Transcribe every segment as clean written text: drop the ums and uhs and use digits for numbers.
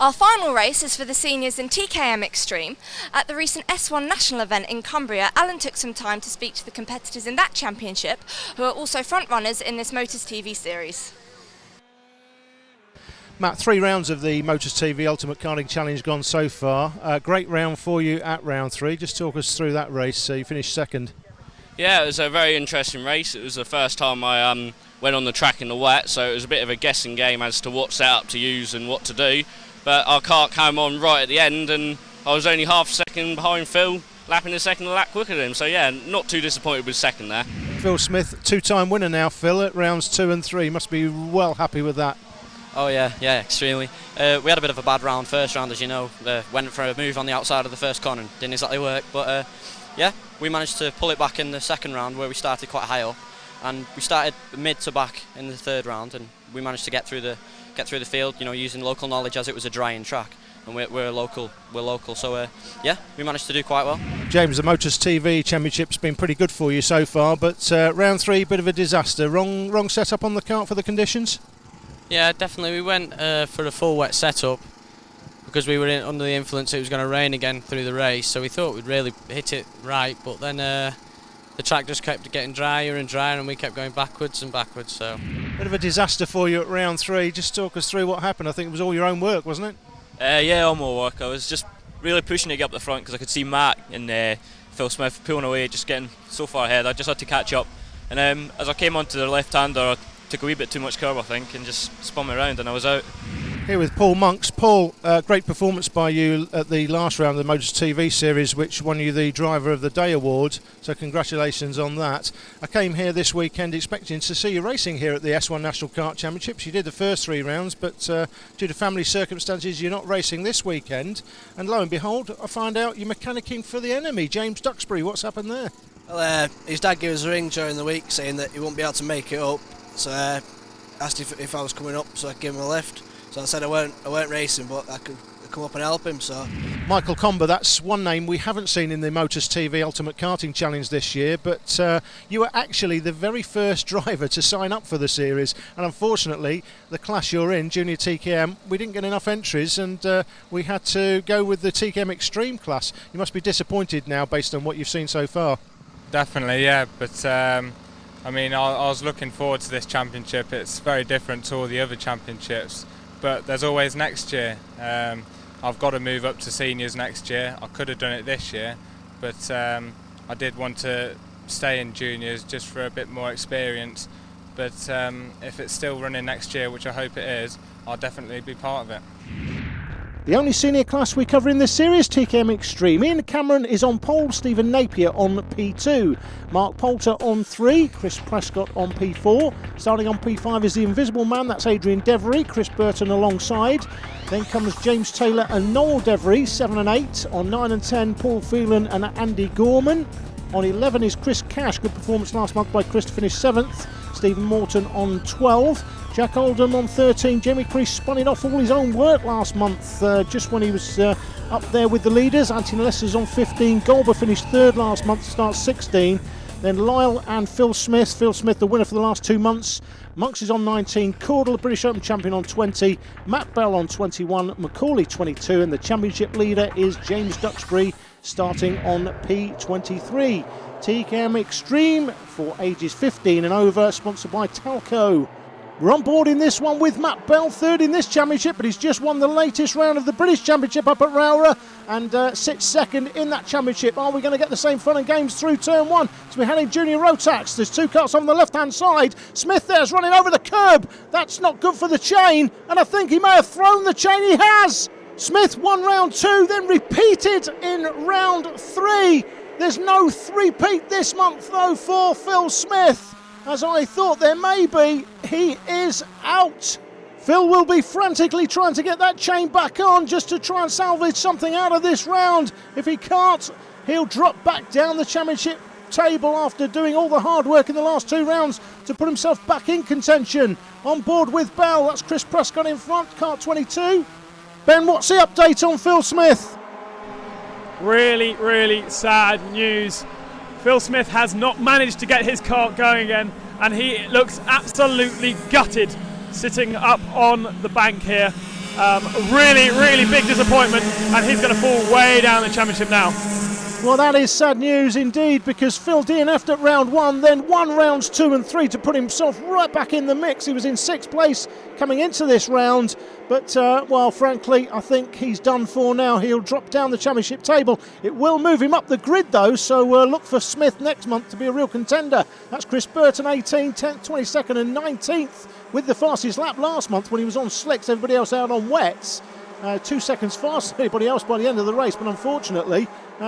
Our final race is for the seniors in TKM Extreme. At the recent S1 national event in Cumbria, Alan took some time to speak to the competitors in that championship, who are also front-runners in this Motors TV series. Matt, 3 rounds of the Motors TV Ultimate Karting Challenge gone so far. Great round for you at round 3. Just talk us through that race. You finished second. Yeah, it was a very interesting race. It was the first time I went on the track in the wet, so it was a bit of a guessing game as to what setup to use and what to do. But our car came on right at the end, and I was only half a second behind Phil, lapping the second a lap quicker than him. So yeah, not too disappointed with second there. Phil Smith, 2-time winner now, Phil, at rounds 2 and 3. Must be well happy with that. Oh yeah, extremely. We had a bit of a bad round, first round, as you know. Went for a move on the outside of the first corner, didn't exactly work, but yeah, we managed to pull it back in the second round where we started quite high up, and we started mid to back in the third round, and we managed to get through the field, you know, using local knowledge as it was a drying track, and we're local, so yeah, we managed to do quite well. James, the Motors TV Championship's been pretty good for you so far, but round 3, bit of a disaster. Wrong setup on the kart for the conditions? Yeah, definitely. We went for a full wet setup because we were under the influence it was going to rain again through the race, so we thought we'd really hit it right, but then the track just kept getting drier and drier, and we kept going backwards and backwards. So bit of a disaster for you at round 3. Just talk us through what happened. I think it was all your own work, wasn't it? Yeah, all my work. I was just really pushing to get up the front because I could see Matt and Phil Smith pulling away, just getting so far ahead. I just had to catch up, and as I came onto the left-hander, I took a wee bit too much curve, I think, and just spun me around, and I was out. Here with Paul Monks. Paul, great performance by you at the last round of the Motors TV series, which won you the Driver of the Day award, so congratulations on that. I came here this weekend expecting to see you racing here at the S1 National Kart Championships. You did the first 3 rounds, but due to family circumstances you're not racing this weekend, and lo and behold I find out you're mechanicking for the enemy, James Duxbury. What's happened there? Well, his dad gave us a ring during the week saying that he won't be able to make it up, so asked if I was coming up so I could give him a lift. So I said I weren't racing, but I could come up and help him. So Michael Comber, that's one name we haven't seen in the Motors TV Ultimate Karting Challenge this year, but you were actually the very first driver to sign up for the series, and unfortunately the class you're in, Junior TKM, we didn't get enough entries, and we had to go with the TKM Extreme class. You must be disappointed now based on what you've seen so far. Definitely, yeah, but I mean, I was looking forward to this championship. It's very different to all the other championships, but there's always next year. I've got to move up to seniors next year. I could have done it this year, but I did want to stay in juniors just for a bit more experience. But if it's still running next year, which I hope it is, I'll definitely be part of it. The only senior class we cover in this series, TKM Extreme. Ian Cameron is on pole, Stephen Napier on P2, Mark Poulter on 3, Chris Prescott on P4. Starting on P5 is the Invisible Man, that's Adrian Devery, Chris Burton alongside. Then comes James Taylor and Noel Devery, 7 and 8. On 9 and 10, Paul Phelan and Andy Gorman. On 11 is Chris Cash, good performance last month by Chris to finish 7th. Stephen Morton on 12. Jack Oldham on 13. Jimmy Priest spun it off all his own work last month, just when he was up there with the leaders. Anthony Lesser's on 15. Golber finished 3rd last month to start 16. Then Lyle and Phil Smith. Phil Smith, the winner for the last 2 months. Monks is on 19. Caudle, the British Open champion, on 20. Matt Bell on 21. Macaulay 22. And the championship leader is James Duxbury, starting on P23. TKM Extreme for ages 15 and over, sponsored by Talco. We're on board in this one with Matt Bell, 3rd in this championship, but he's just won the latest round of the British Championship up at Rowra and sits 2nd in that championship. Are we going to get the same fun and games through turn 1? So we're heading Junior Rotax. There's 2 cars on the left-hand side. Smith there's running over the curb. That's not good for the chain, and I think he may have thrown the chain. He has! Smith won round 2, then repeated in round 3. There's no three-peat this month, though, for Phil Smith, as I thought there may be. He is out. Phil will be frantically trying to get that chain back on just to try and salvage something out of this round. If he can't, he'll drop back down the championship table after doing all the hard work in the last 2 rounds to put himself back in contention. On board with Bell, that's Chris Prescott in front, kart 22. Ben, what's the update on Phil Smith? Really, really sad news. Phil Smith has not managed to get his kart going again, and he looks absolutely gutted sitting up on the bank here. Really, really big disappointment, and he's going to fall way down the championship now. Well, that is sad news indeed, because Phil DNF'd at round 1, then won rounds 2 and 3 to put himself right back in the mix. He was in 6th place coming into this round, but, well, frankly, I think he's done for now. He'll drop down the championship table. It will move him up the grid, though, so look for Smith next month to be a real contender. That's Chris Burton, 18th, 10th, 22nd and 19th, with the fastest lap last month when he was on slicks, everybody else out on wets. 2 seconds faster than anybody else by the end of the race, but unfortunately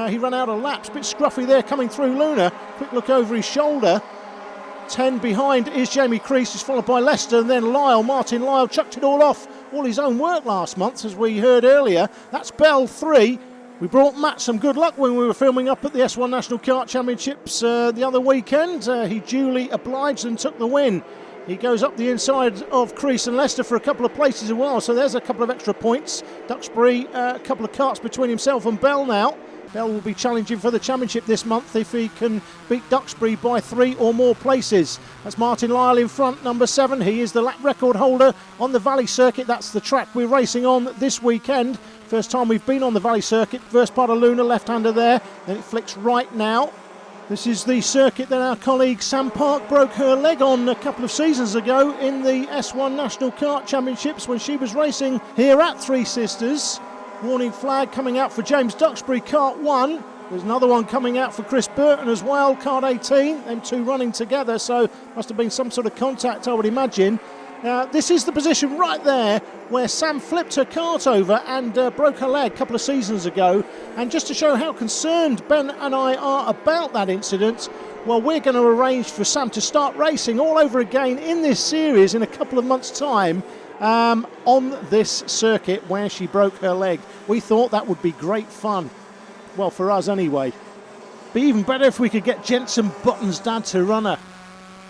he ran out of laps. Bit scruffy there coming through Luna. Quick look over his shoulder. 10 behind is Jamie Crease, is followed by Leicester, and then Lyle. Martin Lyle chucked it all off, all his own work last month, as we heard earlier. That's Bell 3. We brought Matt some good luck when we were filming up at the S1 National Kart Championships the other weekend. He duly obliged and took the win. He goes up the inside of Crease and Leicester for a couple of places as well, so there's a couple of extra points. Duxbury, a couple of karts between himself and Bell now. Bell will be challenging for the championship this month if he can beat Duxbury by 3 or more places. That's Martin Lyle in front, number 7. He is the lap record holder on the Valley Circuit. That's the track we're racing on this weekend. First time we've been on the Valley Circuit. First part of Luna, left-hander there. Then it flicks right now. This is the circuit that our colleague Sam Park broke her leg on a couple of seasons ago in the S1 National Kart Championships when she was racing here at Three Sisters. Warning flag coming out for James Duxbury, kart 1. There's another one coming out for Chris Burton as well, kart 18. Them two running together, so must have been some sort of contact, I would imagine. Now, this is the position right there where Sam flipped her kart over and broke her leg a couple of seasons ago. And just to show how concerned Ben and I are about that incident, well, we're going to arrange for Sam to start racing all over again in this series in a couple of months' time on this circuit where she broke her leg. We thought that would be great fun. Well, for us anyway. Be even better if we could get Jensen Button's dad to run her.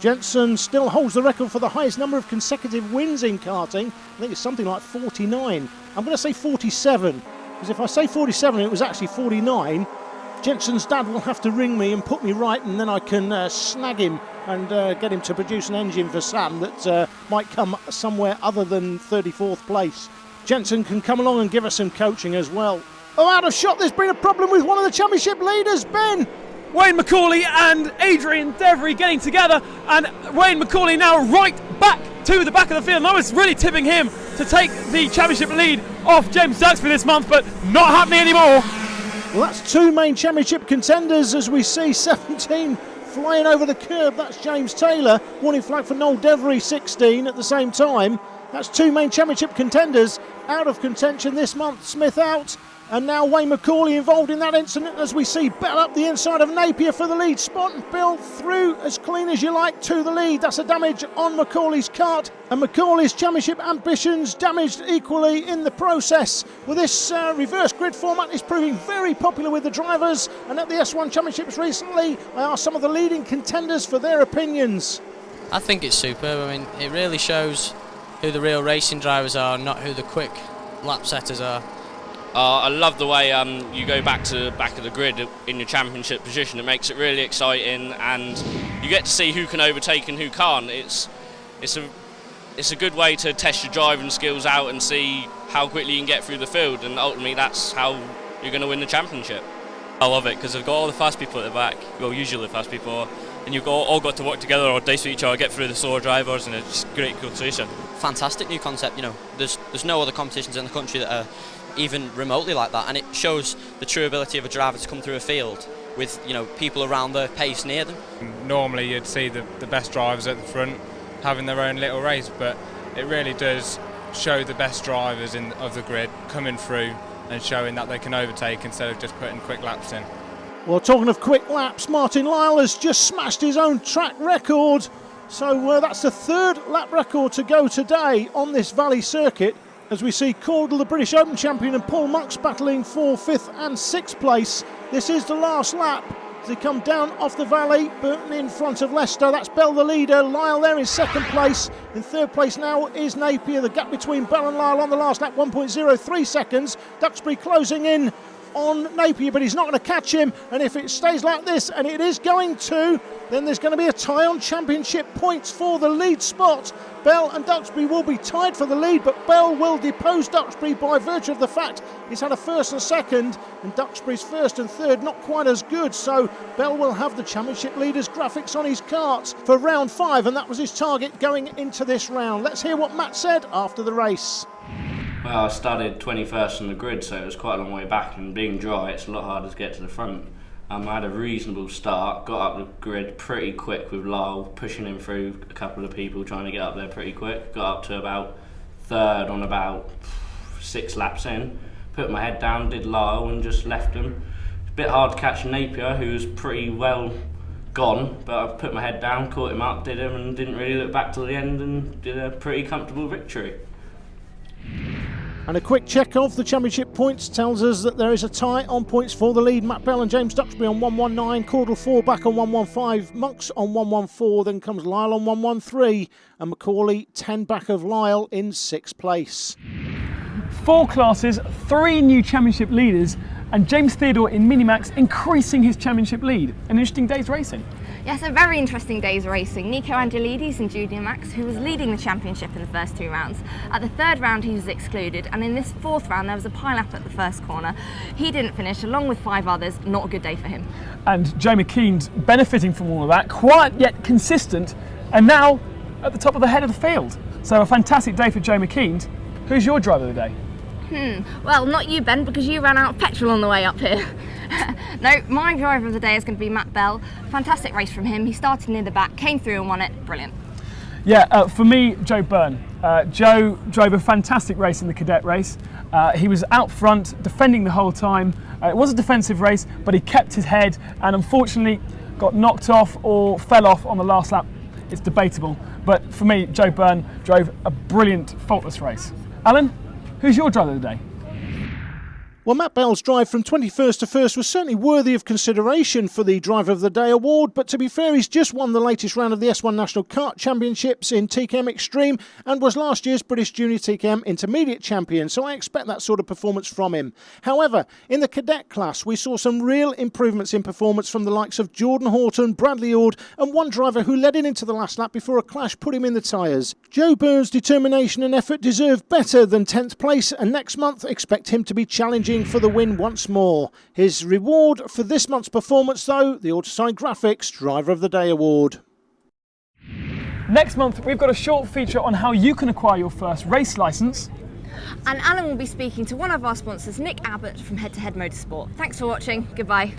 Jensen still holds the record for the highest number of consecutive wins in karting. I think it's something like 49. I'm going to say 47, because if I say 47 it was actually 49, Jensen's dad will have to ring me and put me right, and then I can snag him and get him to produce an engine for Sam that might come somewhere other than 34th place. Jensen can come along and give us some coaching as well. Oh, out of shot, there's been a problem with one of the championship leaders, Ben! Wayne McCauley and Adrian Devery getting together, and Wayne McCauley now right back to the back of the field. And I was really tipping him to take the championship lead off James Duxbury this month, but not happening anymore. Well, that's 2 main championship contenders as we see 17 flying over the curb. That's James Taylor. Warning flag for Noel Devery, 16 at the same time. That's 2 main championship contenders out of contention this month. Smith out. And now Wayne McCauley involved in that incident as we see Bell up the inside of Napier for the lead spot, and Bill through as clean as you like to the lead. That's a damage on McCauley's kart, and McCauley's championship ambitions damaged equally in the process. Well, this reverse grid format is proving very popular with the drivers, and at the S1 Championships recently I asked some of the leading contenders for their opinions. I think it's superb. I mean, it really shows who the real racing drivers are, not who the quick lap setters are. I love the way you go back to the back of the grid in your championship position. It makes it really exciting, and you get to see who can overtake and who can't. It's a good way to test your driving skills out and see how quickly you can get through the field, and ultimately that's how you're going to win the championship. I love it because they've got all the fast people at the back, well, usually fast people, and you've all got to work together or dice with each other, get through the slower drivers, and it's just great competition. Fantastic new concept. You know, there's no other competitions in the country that are even remotely like that, and it shows the true ability of a driver to come through a field with, you know, people around the pace near them. Normally you'd see the best drivers at the front having their own little race, but it really does show the best drivers of the grid coming through and showing that they can overtake instead of just putting quick laps in. Well, talking of quick laps, Martin Lyle has just smashed his own track record, so that's the 3rd lap record to go today on this Valley circuit. As we see Caudle, the British Open champion, and Paul Monks battling for 5th and 6th place. This is the last lap as they come down off the valley. Burton in front of Leicester. That's Bell the leader. Lyle there in 2nd place. In 3rd place now is Napier. The gap between Bell and Lyle on the last lap, 1.03 seconds. Duxbury closing in on Napier, but he's not going to catch him. And if it stays like this, and it is going to, then there's going to be a tie on championship points for the lead spot. Bell and Duxbury will be tied for the lead, but Bell will depose Duxbury by virtue of the fact he's had a first and second, and Duxbury's first and third not quite as good, so Bell will have the championship leader's graphics on his carts for round 5, and that was his target going into this round. Let's hear what Matt said after the race. Well, I started 21st on the grid, so it was quite a long way back, and being dry, it's a lot harder to get to the front. I had a reasonable start, got up the grid pretty quick with Lyle, pushing him through a couple of people, trying to get up there pretty quick. Got up to about third on about 6 laps in, put my head down, did Lyle and just left him. It's a bit hard to catch Napier, who was pretty well gone, but I put my head down, caught him up, did him, and didn't really look back till the end, and did a pretty comfortable victory. And a quick check of the championship points tells us that there is a tie on points for the lead. Matt Bell and James Duxbury on 119, Caudle 4 back on 115, Monks on 114, then comes Lyle on 113, and Macaulay 10 back of Lyle in 6th place. 4 classes, 3 new championship leaders, and James Theodore in Minimax increasing his championship lead. An interesting day's racing. Yes, a very interesting day's racing. Nico Angelides in Junior Max, who was leading the championship in the first 2 rounds. At the 3rd round he was excluded, and in this 4th round there was a pile-up at the first corner. He didn't finish, along with 5 others. Not a good day for him. And Joe McKean's benefiting from all of that, quiet yet consistent, and now at the top of the head of the field. So a fantastic day for Joe McKean. Who's your driver of the day? Well, not you, Ben, because you ran out of petrol on the way up here. No, my driver of the day is going to be Matt Bell. Fantastic race from him. He started near the back, came through and won it. Brilliant. Yeah, for me, Joe Byrne. Joe drove a fantastic race in the cadet race. He was out front, defending the whole time. It was a defensive race, but he kept his head and unfortunately got knocked off or fell off on the last lap. It's debatable, but for me, Joe Byrne drove a brilliant, faultless race. Alan, who's your driver of the day? Well, Matt Bell's drive from 21st to 1st was certainly worthy of consideration for the Driver of the Day award, but to be fair, he's just won the latest round of the S1 National Kart Championships in TKM Extreme and was last year's British Junior TKM Intermediate Champion, so I expect that sort of performance from him. However, in the cadet class, we saw some real improvements in performance from the likes of Jordan Horton, Bradley Ord, and one driver who led in into the last lap before a clash put him in the tyres. Joe Byrne's determination and effort deserved better than 10th place, and next month expect him to be challenging for the win once more. His reward for this month's performance, though, the Autoside Graphics Driver of the Day award. Next month, we've got a short feature on how you can acquire your first race licence. And Alan will be speaking to one of our sponsors, Nick Abbott from Head to Head Motorsport. Thanks for watching. Goodbye.